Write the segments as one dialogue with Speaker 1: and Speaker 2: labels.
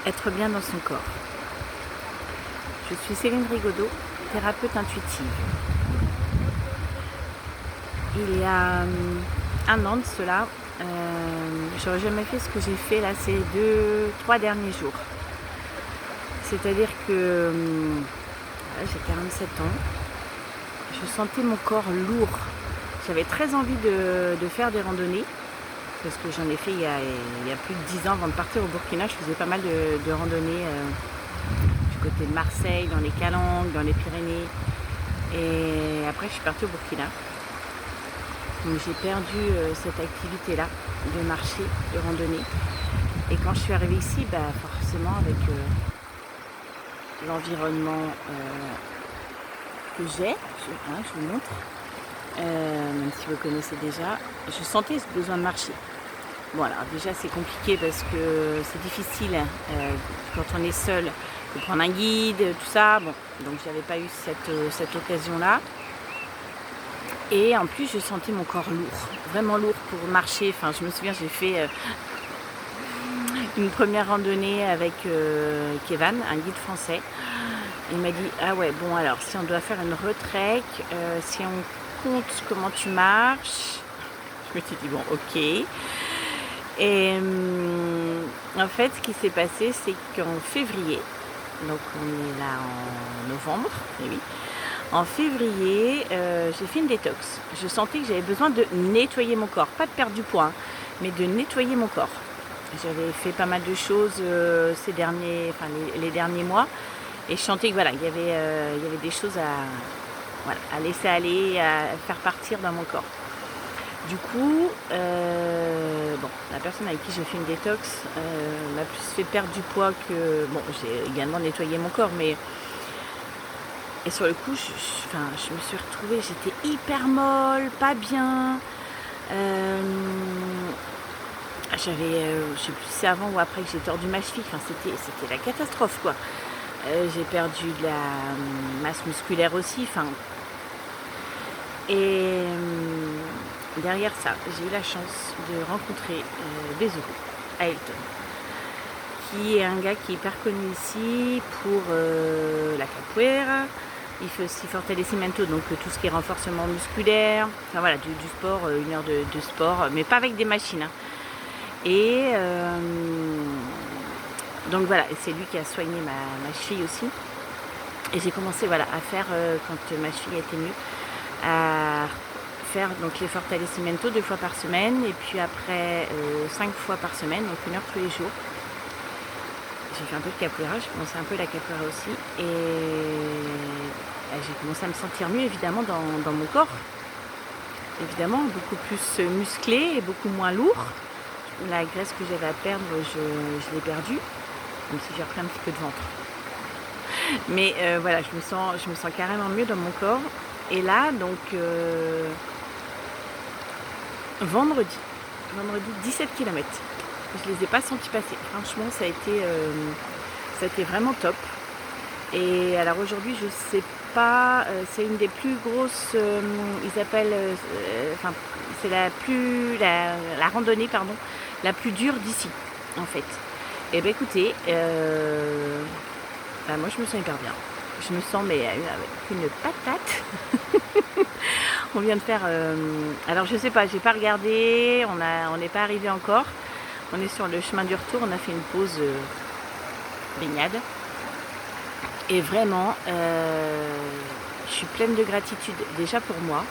Speaker 1: Être bien dans son corps. Je suis Céline Rigaudot, thérapeute intuitive. Il y a un an de cela, j'aurais jamais fait ce que j'ai fait là ces 2-3 derniers jours. C'est-à-dire que j'ai 47 ans, je sentais mon corps lourd. J'avais très envie de faire des randonnées, parce que j'en ai fait il y a plus de 10 ans avant de partir au Burkina. Je faisais pas mal de randonnées du côté de Marseille, dans les Calanques, dans les Pyrénées. Et après je suis partie au Burkina. Donc j'ai perdu cette activité-là, de marcher, de randonnée. Et quand je suis arrivée ici, forcément avec l'environnement que j'ai, je vous montre, même si vous connaissez déjà, je sentais ce besoin de marcher. Bon, alors déjà c'est compliqué parce que c'est difficile quand on est seul de prendre un guide, tout ça. Bon, donc j'avais pas eu cette occasion-là. Et en plus je sentais mon corps lourd, vraiment lourd pour marcher. Enfin, je me souviens, j'ai fait une première randonnée avec Kevin, un guide français. Il m'a dit, ah ouais, bon alors si on doit faire une retrek, si on compte comment tu marches, je me suis dit bon ok. Et en fait ce qui s'est passé, c'est qu'en février, donc on est là en novembre, et oui, en février j'ai fait une détox. Je sentais que j'avais besoin de nettoyer mon corps, pas de perdre du poids, mais de nettoyer mon corps. J'avais fait pas mal de choses les derniers mois. Et je sentais que voilà, il y avait des choses à laisser aller, à faire partir dans mon corps. Du coup, la personne avec qui j'ai fait une détox m'a plus fait perdre du poids que... Bon, j'ai également nettoyé mon corps, mais... Et sur le coup, je me suis retrouvée, j'étais hyper molle, pas bien. J'avais, je sais plus si c'est avant ou après que j'ai tordu ma cheville, enfin, c'était la catastrophe quoi. J'ai perdu de la masse musculaire aussi. Et derrière ça, j'ai eu la chance de rencontrer Bezuro à Elton, qui est un gars qui est hyper connu ici pour la capoeira. Il fait aussi fortalecimento, donc tout ce qui est renforcement musculaire. Enfin voilà, du sport, 1 heure de sport, mais pas avec des machines. Et donc voilà, c'est lui qui a soigné ma cheville aussi. Et j'ai commencé à faire, quand ma cheville était mieux, à faire donc les fortalecimento 2 fois par semaine. Et puis après 5 fois par semaine, donc 1 heure tous les jours. J'ai fait un peu de capoeira, j'ai commencé un peu la capoeira aussi. Et j'ai commencé à me sentir mieux évidemment dans mon corps. Évidemment, beaucoup plus musclé et beaucoup moins lourd. La graisse que j'avais à perdre, je l'ai perdue, même si j'ai repris un petit peu de ventre. Mais je me sens carrément mieux dans mon corps. Et là, donc, vendredi 17 km. Je les ai pas sentis passer. Franchement, ça a été vraiment top. Et alors aujourd'hui, je sais pas, c'est une des plus grosses, ils appellent, c'est la randonnée la plus dure d'ici en fait. Et écoutez, moi je me sens hyper bien. Je me sens avec une patate. On vient de faire, alors je sais pas, j'ai pas regardé, on n'est pas arrivé encore. On est sur le chemin du retour, on a fait une pause baignade. Et vraiment, je suis pleine de gratitude déjà pour moi,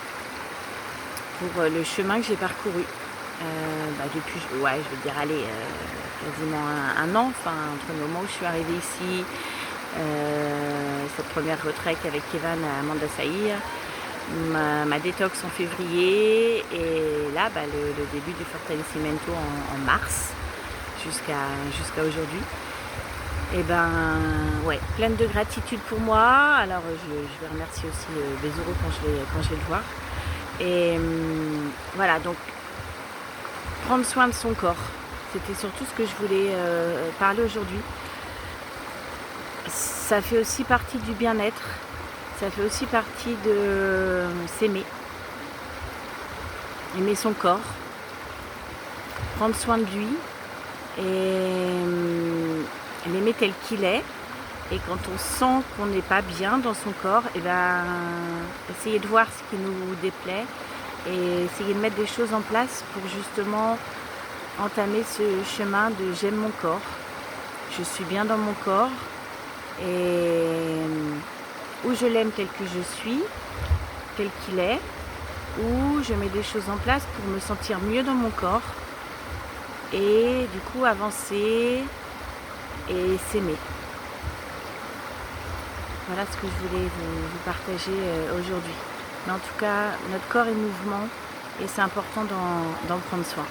Speaker 1: pour le chemin que j'ai parcouru depuis, je veux dire, quasiment un an, entre le moment où je suis arrivée ici, cette première retraite avec Kevin à Manda Saïr, ma détox en février, et là, le début du fortalecimento en mars, jusqu'à aujourd'hui. Et pleine de gratitude pour moi. Alors je vais remercier aussi Bezuro quand je vais le voir. Et voilà, donc prendre soin de son corps, c'était surtout ce que je voulais parler aujourd'hui. Ça fait aussi partie du bien-être, ça fait aussi partie de s'aimer, aimer son corps, prendre soin de lui. Et l'aimer tel qu'il est. Et quand on sent qu'on n'est pas bien dans son corps, et ben, essayer de voir ce qui nous déplaît et essayer de mettre des choses en place pour justement entamer ce chemin de j'aime mon corps, je suis bien dans mon corps et où je l'aime tel que je suis, tel qu'il est, où je mets des choses en place pour me sentir mieux dans mon corps et du coup avancer et s'aimer. Voilà ce que je voulais vous partager aujourd'hui. Mais en tout cas, notre corps est mouvement et c'est important d'en prendre soin.